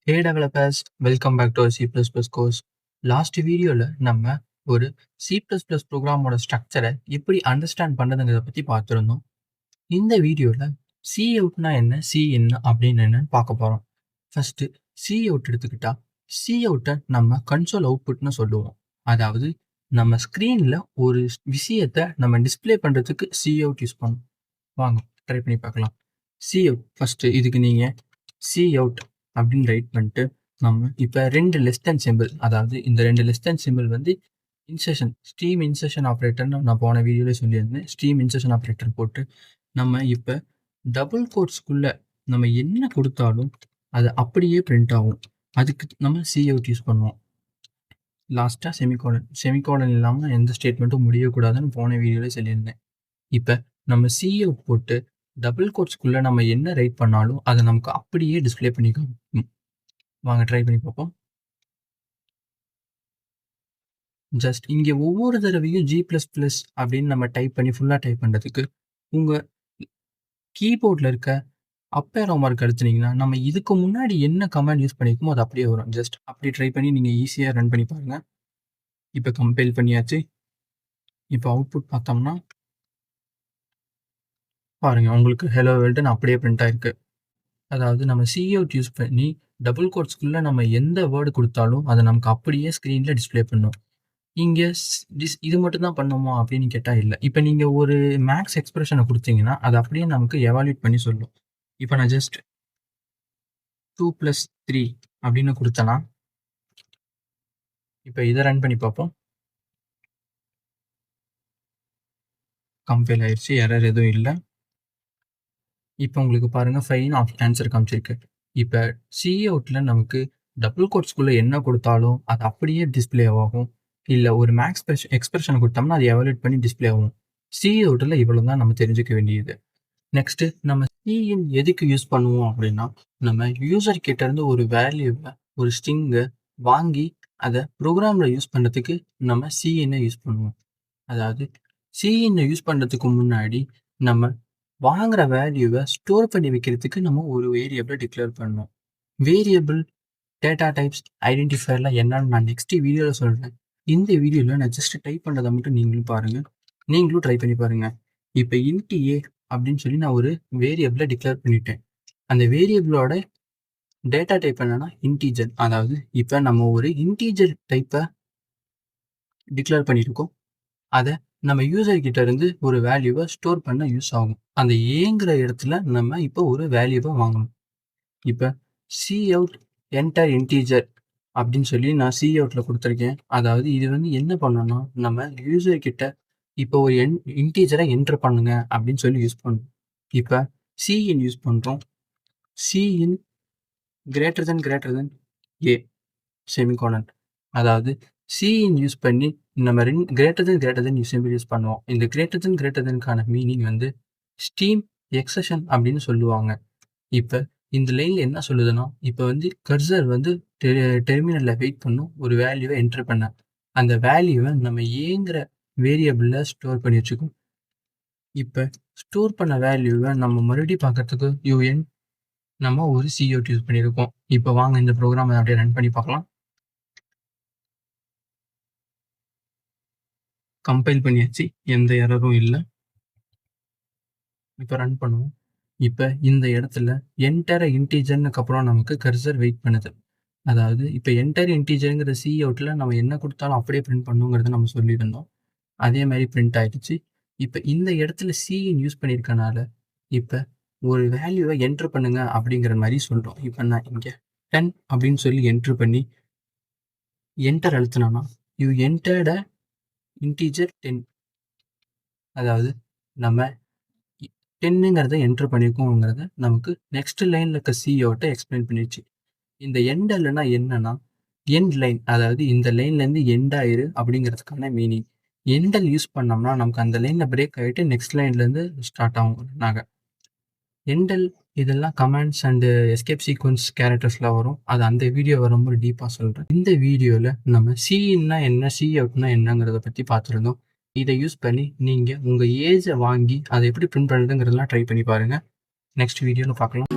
Hey developers, welcome back to our C++ course. Last வீடியோவில் நம்ம ஒரு C++ ப்ரோக்ராமோட ஸ்ட்ரக்சரை எப்படி அண்டர்ஸ்டாண்ட் பண்ணுறதுங்கிறத பற்றி பார்த்துருந்தோம். இந்த வீடியோவில் சி அவுட்னா என்ன, சி என்ன அப்படின்னு என்னன்னு பார்க்க போகிறோம். ஃபஸ்ட்டு சி அவுட் எடுத்துக்கிட்டா சி அவுட்டை நம்ம கன்சோல் அவுட்புட்னு சொல்லுவோம். அதாவது நம்ம ஸ்க்ரீனில் ஒரு விஷயத்தை நம்ம டிஸ்பிளே பண்ணுறதுக்கு சி அவுட் யூஸ் பண்ணுவோம். வாங்க ட்ரை பண்ணி பார்க்கலாம். சி அவுட் ஃபஸ்ட்டு இதுக்கு நீங்கள் சி அவுட் அப்படின்னு ரைட் பண்ணிட்டு நம்ம இப்போ 2 லெஸ் தேன் சிம்பிள், அதாவது இந்த 2 லெஸ் தேன் சிம்பிள் வந்து இன்சர்ஷன், ஸ்ட்ரீம் இன்சர்ஷன் ஆப்ரேட்டர்னு நான் போன வீடியோவில் சொல்லியிருந்தேன். ஸ்ட்ரீம் இன்சர்ஷன் ஆப்ரேட்டர் போட்டு நம்ம இப்போ டபுள் கோட்ஸ்குள்ளே நம்ம என்ன கொடுத்தாலும் அது அப்படியே பிரிண்ட் ஆகும். அதுக்கு நம்ம சி அவுட் யூஸ் பண்ணுவோம். லாஸ்ட்டாக செமிகோலன் இல்லாமல் எந்த ஸ்டேட்மெண்ட்டும் முடியக்கூடாதுன்னு போன வீடியோவில் சொல்லியிருந்தேன். இப்போ நம்ம சி அவுட் போட்டு டபுள் கோட்ஸ்குள்ளே நம்ம என்ன ரைட் பண்ணாலும் அதை நமக்கு அப்படியே டிஸ்பிளே பண்ணிக்கலாம். வாங்க ட்ரை பண்ணி பார்ப்போம். ஜஸ்ட் இங்கே ஒவ்வொரு தடவையும் G++ அப்படின்னு நம்ம டைப் பண்ணி ஃபுல்லாக டைப் பண்ணுறதுக்கு உங்கள் கீபோர்டில் இருக்க அப் ஏரோ மார்க் அழுத்துனீங்கன்னா நம்ம இதுக்கு முன்னாடி என்ன கமாண்ட் யூஸ் பண்ணியிருக்கோமோ அது அப்படியே வரும். ஜஸ்ட் அப்படி ட்ரை பண்ணி நீங்கள் ஈஸியாக ரன் பண்ணி பாருங்கள். இப்போ கம்பைல் பண்ணியாச்சு. இப்போ அவுட்புட் பார்த்தோம்னா பாருங்கள், உங்களுக்கு ஹலோ வேர்ல்டுன்னு அப்படியே பிரிண்ட் ஆயிருக்கு. அதாவது நம்ம சி அவுட் யூஸ் பண்ணி டபுள் கோட்ஸ்குள்ளே நம்ம எந்த வேர்டு கொடுத்தாலும் அதை நமக்கு அப்படியே ஸ்க்ரீனில் டிஸ்பிளே பண்ணும். இங்கே இது மட்டும் தான் பண்ணுமா அப்படின்னு கேட்டால் இல்லை. இப்போ நீங்கள் ஒரு மேக்ஸ் எக்ஸ்பிரஷனை கொடுத்தீங்கன்னா அது அப்படியே நமக்கு எவால்யூட் பண்ணி சொல்லும். இப்போ நான் ஜஸ்ட் 2 + 3 அப்படின்னு கொடுத்தேன்னா இப்போ இதை ரன் பண்ணி பார்ப்போம். கம்பைல் ஆயிடுச்சு, எரர் எதுவும் இல்லை. இப்போ உங்களுக்கு பாருங்கள் ஃபைன் ஆன்சர் காமிச்சிருக்கு. இப்போ சி அவுட்டில் நமக்கு டபுள் கோட்ஸ்குள்ளே என்ன கொடுத்தாலும் அது அப்படியே டிஸ்பிளே ஆகும். இல்லை ஒரு மேக்ஸ் எக்ஸ்பிரஷன் கொடுத்தோம்னா அது எவாலுவேட் பண்ணி டிஸ்பிளே ஆகும். சி அவுட்டில் இவ்வளோ தான் நம்ம தெரிஞ்சுக்க வேண்டியது. நெக்ஸ்ட்டு நம்ம சிஇன் எதுக்கு யூஸ் பண்ணுவோம் அப்படின்னா, நம்ம யூசர் கிட்டேருந்து ஒரு வேல்யூவை, ஒரு ஸ்ட்ரிங்கை வாங்கி அதை ப்ரோக்ராமில் யூஸ் பண்ணுறதுக்கு நம்ம சிஇன்னை யூஸ் பண்ணுவோம். அதாவது சிஇன்னை யூஸ் பண்ணுறதுக்கு முன்னாடி நம்ம வாங்குகிற வேல்யூவை ஸ்டோர் பண்ணி வைக்கிறதுக்கு நம்ம ஒரு வேரியபிளை டிக்ளேர் பண்ணணும். வேரியபிள், டேட்டா டைப்ஸ், ஐடென்டிஃபையர்லாம் என்னன்னு நான் நெக்ஸ்ட் வீடியோவில் சொல்கிறேன். இந்த வீடியோவில் நான் ஜஸ்ட் டைப் பண்ணதை மட்டும் நீங்களும் பாருங்கள், நீங்களும் ட்ரை பண்ணி பாருங்கள். இப்போ இன்ட் ஏ அப்படின்னு சொல்லி நான் ஒரு வேரியபிளை டிக்ளேர் பண்ணிட்டேன். அந்த வேரியபிளோட டேட்டா டைப் என்னன்னா இன்டீஜர். அதாவது இப்போ நம்ம ஒரு இன்டீஜர் டைப்பை டிக்ளேர் பண்ணியிருக்கோம். அதை நம்ம யூசர் கிட்ட இருந்து ஒரு வேல்யூவை ஸ்டோர் பண்ண யூஸ் ஆகும். அந்த ஏங்கிற இடத்துல நம்ம இப்போ ஒரு வேல்யூவை வாங்கணும். இப்போ சி அவுட் என்டர் இன்டீஜர் அப்படின்னு சொல்லி நான் சி அவுட்டில் கொடுத்துருக்கேன். அதாவது இது வந்து என்ன பண்ணணும்னா, நம்ம யூசர் கிட்ட இப்போ ஒரு இன்டீஜரை என்டர் பண்ணுங்க அப்படின்னு சொல்லி யூஸ் பண்ணணும். இப்போ சிஇன் யூஸ் பண்ணுறோம். சிஇன் greater than ஏ செமிகோலன். அதாவது சிஇன் யூஸ் பண்ணி நம்ம greater than யூஸ் பண்ணுவோம். இந்த greater thanக்கான மீனிங் வந்து ஸ்ட்ரீம் எக்ஸஷன் அப்படின்னு சொல்லுவாங்க. இப்போ இந்த லைனில் என்ன சொல்லுதுன்னா, இப்போ வந்து கர்சர் வந்து டெர்மினலில் வெயிட் பண்ணும் ஒரு வேல்யூவை என்டர் பண்ண. அந்த வேல்யூவை நம்ம ஏங்கிற வேரியபிளில் ஸ்டோர் பண்ணி வச்சுக்கோம். இப்போ ஸ்டோர் பண்ண வேல்யூவை நம்ம மறுபடியும் பார்க்கறதுக்கு யூஎன் நம்ம ஒரு சி அவுட் யூஸ் பண்ணியிருக்கோம். இப்போ வாங்க இந்த ப்ரோக்ராமை அப்படியே ரன் பண்ணி பார்க்கலாம். கம்பைல் பண்ணியாச்சு, எந்த எரரும் இல்லை. இப்போ ரன் பண்ணுவோம். இப்போ இந்த இடத்துல என்டர் இன்டீஜர்னுக்கு அப்புறம் நமக்கு கர்சர் வெயிட் பண்ணுது. அதாவது இப்போ என்டர் இன்டீஜருங்கிற சி அவுட்டில் நம்ம என்ன கொடுத்தாலும் அப்படியே பிரிண்ட் பண்ணுங்கிறத நம்ம சொல்லியிருந்தோம். அதே மாதிரி பிரிண்ட் ஆகிடுச்சு. இப்போ இந்த இடத்துல சிஇன் யூஸ் பண்ணியிருக்கனால இப்போ ஒரு வேல்யூவை என்ட்ரு பண்ணுங்க அப்படிங்கிற மாதிரி சொல்கிறோம். இப்போ நான் இங்கே 10 அப்படின்னு சொல்லி என்ட்ரு பண்ணி என்டர் அழுத்தினோன்னா யூ என்டர்ட் அ இன்டீஜர் 10. அதாவது நம்ம 10ங்கிறத என்ட்ரு பண்ணியிருக்கோங்கிறத நமக்கு நெக்ஸ்ட் லைனில் இருக்க சி அவுட்டை எக்ஸ்பிளைன் பண்ணிடுச்சு. இந்த எண்ட் இல்லைன்னா என்னன்னா எண்ட் லைன், அதாவது இந்த லைன்லேருந்து எண்ட் ஆயிரு அப்படிங்கிறதுக்கான மீனிங். எண்டல் யூஸ் பண்ணோம்னா நமக்கு அந்த லைனில் பிரேக் ஆகிட்டு நெக்ஸ்ட் லைன்லேருந்து ஸ்டார்ட் ஆகும். நாங்கள் எண்டல் இதெல்லாம் கமாண்ட்ஸ் அண்டு எஸ்கேப் சீக்வன்ஸ் கேரக்டர்ஸ்லாம் வரும். அது அந்த வீடியோ வரும்போது டீப்பாக சொல்கிறேன். இந்த வீடியோவில் நம்ம சிஇன்னா என்ன, சி அவுட்னா என்னங்கிறத பற்றி பார்த்துருந்தோம். இதை யூஸ் பண்ணி நீங்கள் உங்கள் ஏஜை வாங்கி அதை எப்படி பிரிண்ட் பண்ணுறதுங்கிறதெல்லாம் ட்ரை பண்ணி பாருங்கள். நெக்ஸ்ட் வீடியோவில் பார்க்கலாம்.